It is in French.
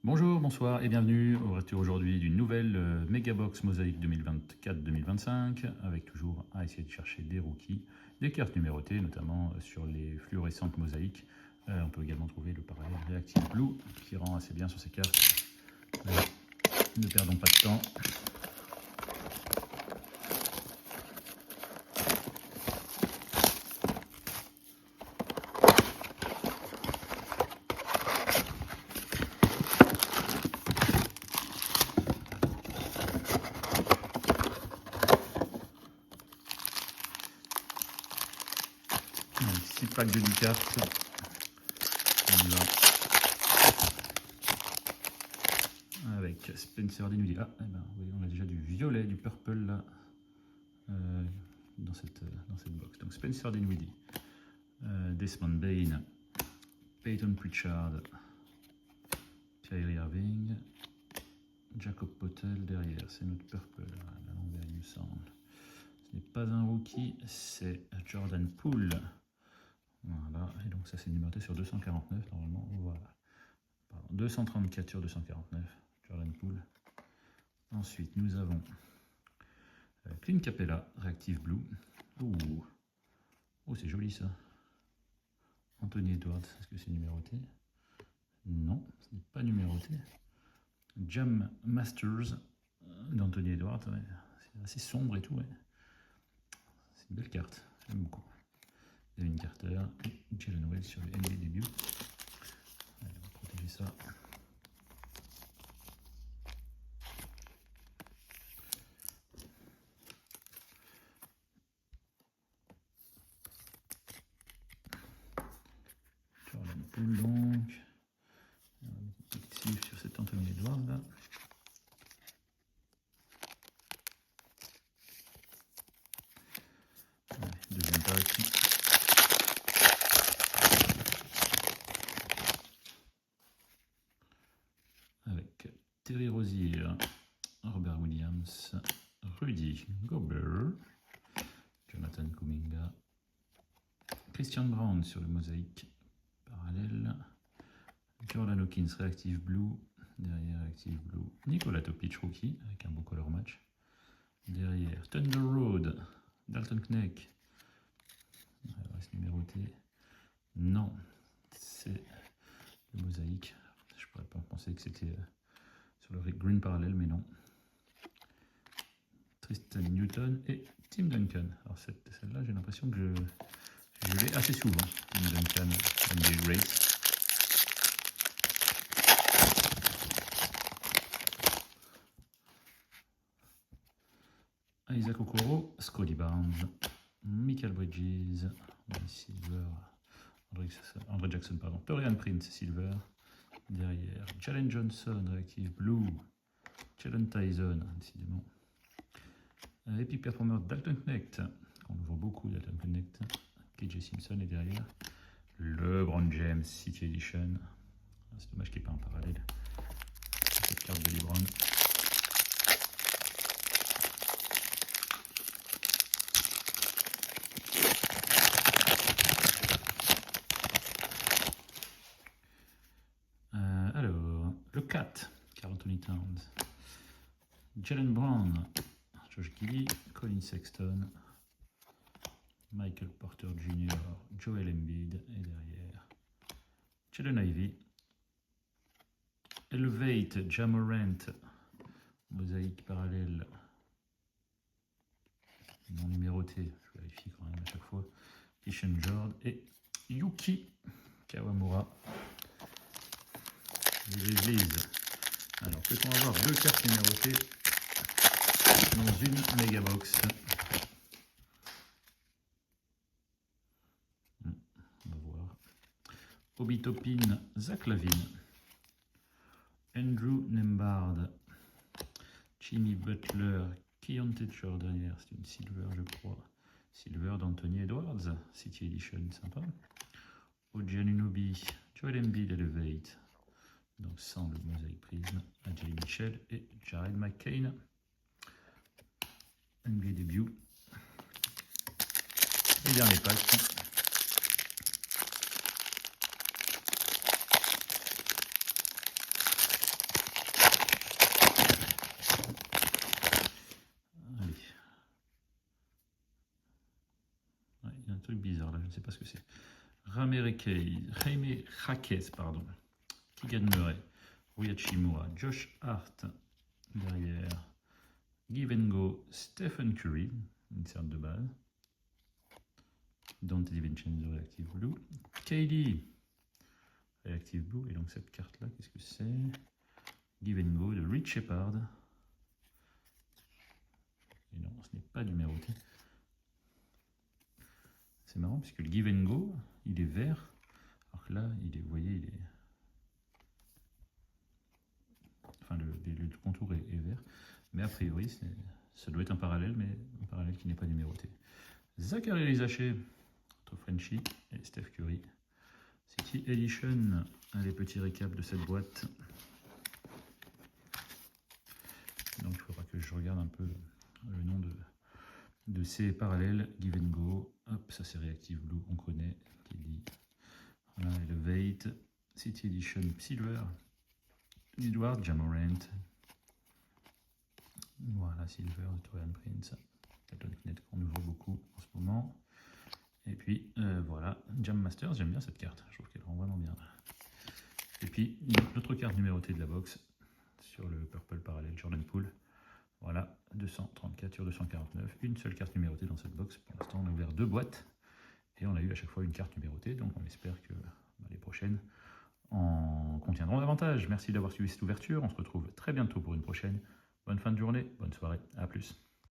Bonjour, bonsoir et bienvenue au retour aujourd'hui d'une nouvelle Megabox Mosaïque 2024-2025 avec toujours à essayer de chercher des rookies, des cartes numérotées notamment sur les fluorescentes mosaïques. On peut également trouver le parallèle Reactive Blue qui rend assez bien sur ces cartes. Ne perdons pas de temps. Donc, 6 packs de 10 cartes. Avec Spencer Dinwiddie. Ah, eh ben, oui, on a déjà du violet, du purple là, dans cette box. Donc Spencer Dinwiddie, Desmond Bain, Peyton Pritchard, Kyrie Irving, Jacob Poeltl derrière, c'est notre purple, la l'envers il me semble. Ce n'est pas un rookie, c'est Jordan Poole. Voilà, et donc ça c'est numéroté sur 249 normalement, voilà. Pardon, 234 sur 249, Jordan Poole. Ensuite nous avons Clint Capella, Reactive Blue. Oh c'est joli ça. Anthony Edwards, est-ce que c'est numéroté? Non, ce n'est pas numéroté. Jam Masters d'Anthony Edwards, ouais. C'est assez sombre et tout. Ouais. C'est une belle carte, j'aime beaucoup. Devin Carter et Jalen Wells sur le NBA début. Allez, on va protéger ça. Jordan Poole donc. Actif sur cet Anthony Edwards là. Allez, deuxième pack. Avec Terry Rozier, Robert Williams, Rudy Gobert, Jonathan Kuminga, Christian Brown sur le mosaïque parallèle, Jordan Hawkins Reactive Blue, derrière Reactive Blue, Nikola Topic rookie avec un beau color match, derrière Thunder Road, Dalton Knecht, reste numéroté, non, c'est le mosaïque, je pourrais pas penser que c'était sur le green parallèle mais non. Tristan Newton et Tim Duncan. Alors celle-là, j'ai l'impression que je l'ai assez souvent. Tim Duncan, NBA Great. Isaac Okoro, Scotty Barnes, Michael Bridges, Silver, André Jackson, pardon, Torian Prince, Silver. Derrière, Jalen Johnson, Reactive Blue, Jalen Tyson, décidément. Epic Performer Dalton Knecht, on le voit beaucoup, Dalton Knecht, KJ Simpson est derrière, LeBron James City Edition, c'est dommage qu'il n'y ait pas un parallèle, cette carte de LeBron. Alors, le 4, Karl Anthony Towns, Jalen Brown, Josh Giddey, Colin Sexton, Michael Porter Jr., Joel Embiid et derrière Jalen Ivey, Elevate, Ja Morant, mosaïque parallèle, non numéroté, je vérifie quand même à chaque fois, Kishan Jord et Yuki Kawamura. Les Grizzlies. Alors, peut-on avoir deux cartes numérotées dans une Megabox? On va voir. Obi Toppin, Zach Lavine, Andrew Nembhard, Jimmy Butler, Keyonte Jordan, c'est une silver je crois. Silver d'Anthony Edwards, City Edition, sympa. OG Anunoby, Joel Embiid Elevate, donc sans le mosaïque prisme, AJ Mitchell et Jared McCain. NBA début. Et dernier pack. Jaime Jaquez, pardon. Keegan Murray, Rui Hachimura, Josh Hart derrière. Give and Go, Stephen Curry, insert de base. Dante DiVincenzo, Reactive Blue. KD, Reactive Blue. Et donc cette carte-là, qu'est-ce que c'est? Give and Go de Rich Shepard. Et non, ce n'est pas numéroté. C'est marrant puisque le Give and Go, il est vert. Alors que là, il est, vous voyez, il est... Enfin, le contour est vert. Mais a priori, ça doit être un parallèle, mais un parallèle qui n'est pas numéroté. Zachary Rizaché, entre Frenchie et Steph Curry. City Edition, allez, petit récap de cette boîte. Donc il faudra que je regarde un peu le nom de ces parallèles. Give and Go, hop, ça c'est Reactive Blue, on connaît, qui dit. Voilà, Elevate, City Edition Silver, Edward, Ja Morant. Voilà, Silver de Taurean Prince, Dalton Knecht qu'on ouvre beaucoup en ce moment. Et puis voilà, Jam Masters, j'aime bien cette carte, je trouve qu'elle rend vraiment bien. Et puis notre carte numérotée de la box sur le Purple Parallel Jordan Poole. Voilà, 234 sur 249, une seule carte numérotée dans cette box. Pour l'instant, on a ouvert 2 boîtes et on a eu à chaque fois une carte numérotée. Donc on espère que les prochaines en contiendront davantage. Merci d'avoir suivi cette ouverture. On se retrouve très bientôt pour une prochaine. Bonne fin de journée, bonne soirée, à plus.